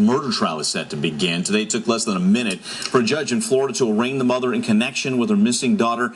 murder trial is set to begin. Today it took less tthan a minute for a judge in Florida to arraign the mother in connection with her missing daughter.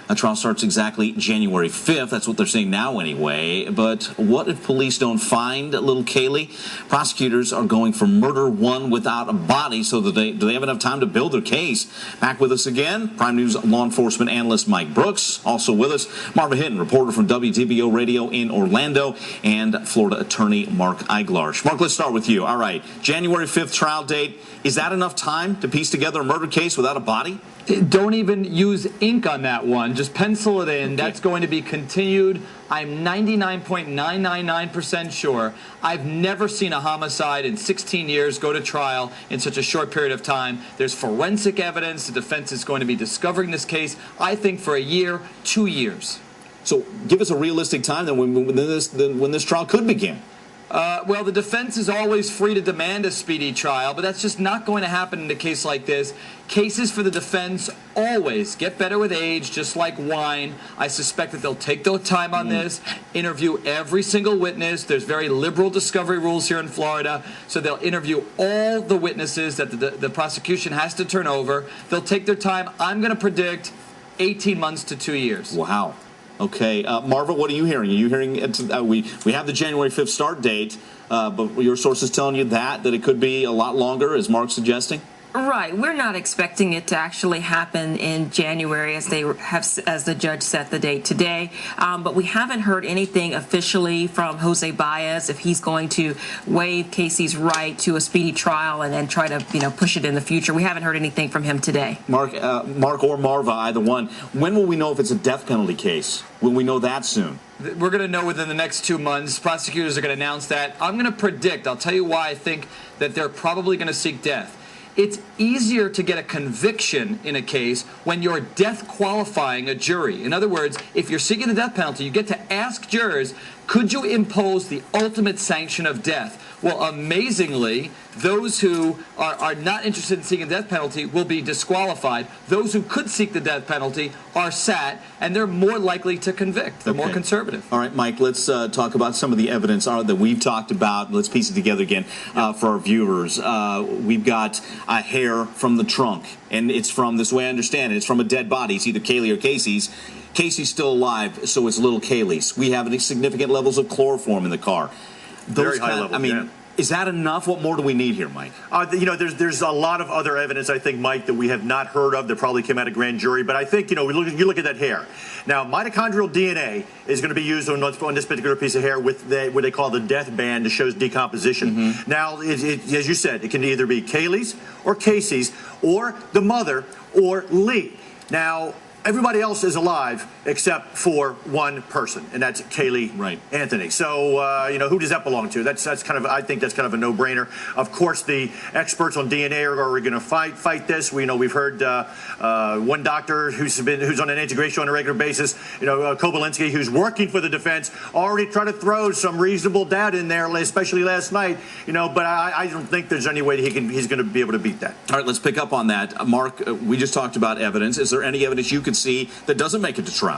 A trial starts exactly January 5th. That's what they're saying now anyway. But what if police don't find little Kaylee? Prosecutors are going for murder one without a body. So do they have enough time to build their case? Back with us again, Prime News law enforcement analyst Mike Brooks. Also with us, Marva Hinton, reporter from WDBO Radio in Orlando, and Florida attorney Mark Eiglarsh. Mark, let's start with you. All right, January 5th trial date. Is that enough time to piece together a murder case without a body? Don't even use ink on that one. Just pencil it in. Okay. That's going to be continued. I'm 99.999% sure. I've never seen a homicide in 16 years go to trial in such a short period of time. There's forensic evidence. The defense is going to be discovering this case, I think, for a year, 2 years. So give us a realistic time then when this trial could begin. Well, the defense is always free to demand a speedy trial, but that's just not going to happen in a case like this. Cases for the defense always get better with age, just like wine. I suspect that they'll take their time on this, interview every single witness. There's very liberal discovery rules here in Florida, so they'll interview all the witnesses that the prosecution has to turn over. They'll take their time. I'm going to predict 18 months to 2 years. Wow. Okay, Marva, what are you hearing? Are you hearing we have the January 5th start date, but your sources telling you that it could be a lot longer, as Mark's suggesting? Right. We're not expecting it to actually happen in January as the judge set the date today. But we haven't heard anything officially from Jose Baez if he's going to waive Casey's right to a speedy trial and then try to, push it in the future. We haven't heard anything from him today. Mark or Marva, either one. When will we know if it's a death penalty case? Will we know that soon? We're going to know within the next 2 months. Prosecutors are going to announce that. I'm going to predict. I'll tell you why I think that they're probably going to seek death. It's easier to get a conviction in a case when you're death qualifying a jury. In other words, if you're seeking the death penalty, you get to ask jurors, could you impose the ultimate sanction of death? Well, amazingly, those who are not interested in seeking the death penalty will be disqualified. Those who could seek the death penalty are sat, and they're more likely to convict. They're more conservative. All right, Mike, let's talk about some of the evidence that we've talked about. Let's piece it together again for our viewers. We've got a hair from the trunk, and it's from, this way I understand it, it's from a dead body. It's either Kaylee or Casey's. Casey's still alive, so it's little Kaylee's. We have significant levels of chloroform in the car. Very high levels, yeah. Is that enough? What more do we need here, Mike? There's a lot of other evidence, I think, Mike, that we have not heard of that probably came out of grand jury. But I think, you look at that hair. Now, mitochondrial DNA is going to be used on this particular piece of hair with what they call the death band that shows decomposition. Mm-hmm. Now, as you said, it can either be Kaylee's or Casey's or the mother or Lee. Now, everybody else is alive except for one person, and that's Kaylee Anthony. So, who does that belong to? That's kind of, I think that's kind of a no-brainer. Of course, the experts on DNA are going to fight this. We've heard one doctor who's on an integration on a regular basis, Kobalinski, who's working for the defense, already tried to throw some reasonable data in there, especially last night. But I don't think there's any way he's going to be able to beat that. All right, let's pick up on that, Mark. We just talked about evidence. Is there any evidence you could see that doesn't make it to trial?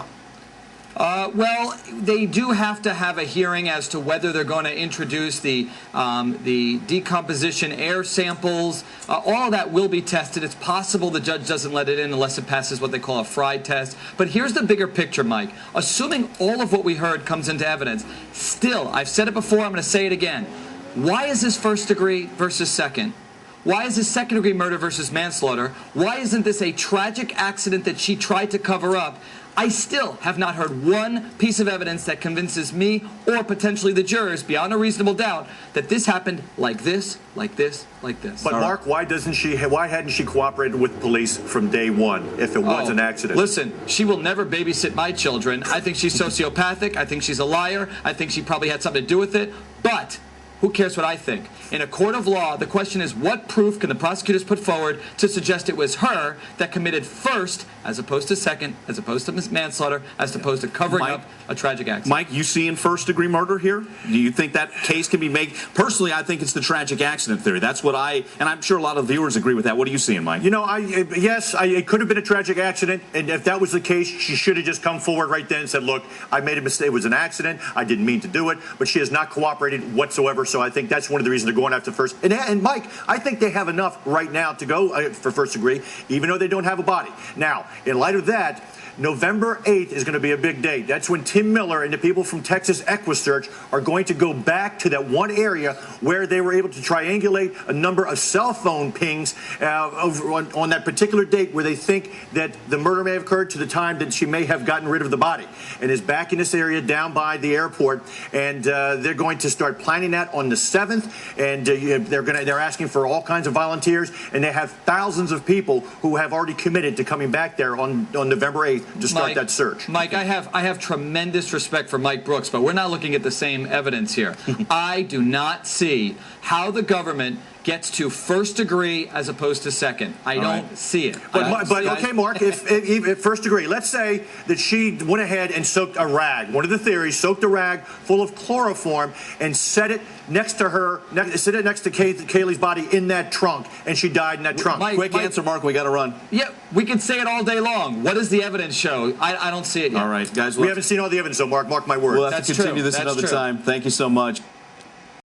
Well, they do have to have a hearing as to whether they're going to introduce the decomposition air samples. All of that will be tested. It's possible the judge doesn't let it in unless it passes what they call a Frye test. But here's the bigger picture, Mike. Assuming all of what we heard comes into evidence, still, I've said it before, I'm going to say it again. Why is this first degree versus second? Why is this second-degree murder versus manslaughter? Why isn't this a tragic accident that she tried to cover up? I still have not heard one piece of evidence that convinces me or potentially the jurors beyond a reasonable doubt that this happened like this, like this, like this. But Mark, why hadn't she cooperated with police from day one if it was an accident? Listen, she will never babysit my children. I think she's sociopathic. I think she's a liar. I think she probably had something to do with it. But who cares what I think? In a court of law, the question is what proof can the prosecutors put forward to suggest it was her that committed first, as opposed to second, as opposed to manslaughter, as opposed to covering up a tragic accident. Mike, you see in first-degree murder here? Do you think that case can be made? Personally, I think it's the tragic accident theory. That's what and I'm sure a lot of viewers agree with that. What are you seeing, Mike? It could have been a tragic accident, and if that was the case, she should have just come forward right then and said, look, I made a mistake. It was an accident. I didn't mean to do it, but she has not cooperated whatsoever So I think that's one of the reasons they're going after first. And Mike, I think they have enough right now to go for first degree, even though they don't have a body. Now, in light of that, November 8th is going to be a big date. That's when Tim Miller and the people from Texas EquiSearch are going to go back to that one area where they were able to triangulate a number of cell phone pings over on that particular date where they think that the murder may have occurred to the time that she may have gotten rid of the body, and is back in this area down by the airport. And they're going to start planning that on the 7th, and they're asking for all kinds of volunteers, and they have thousands of people who have already committed to coming back there on November 8th. To start that search. Mike, I have tremendous respect for Mike Brooks, but we're not looking at the same evidence here. I do not see how the government gets to first degree as opposed to second. I don't see it. But okay, Mark, if first degree, let's say that she went ahead and soaked a rag. One of the theories, soaked a rag full of chloroform and set it next to her, set it next to Kaylee's body in that trunk, and she died in that trunk. Quick answer, Mark. We got to run. Yeah, we can say it all day long. What does the evidence show? I don't see it yet. All right, guys. We haven't seen all the evidence, though, Mark. Mark my words. We'll have to continue this another time. Thank you so much.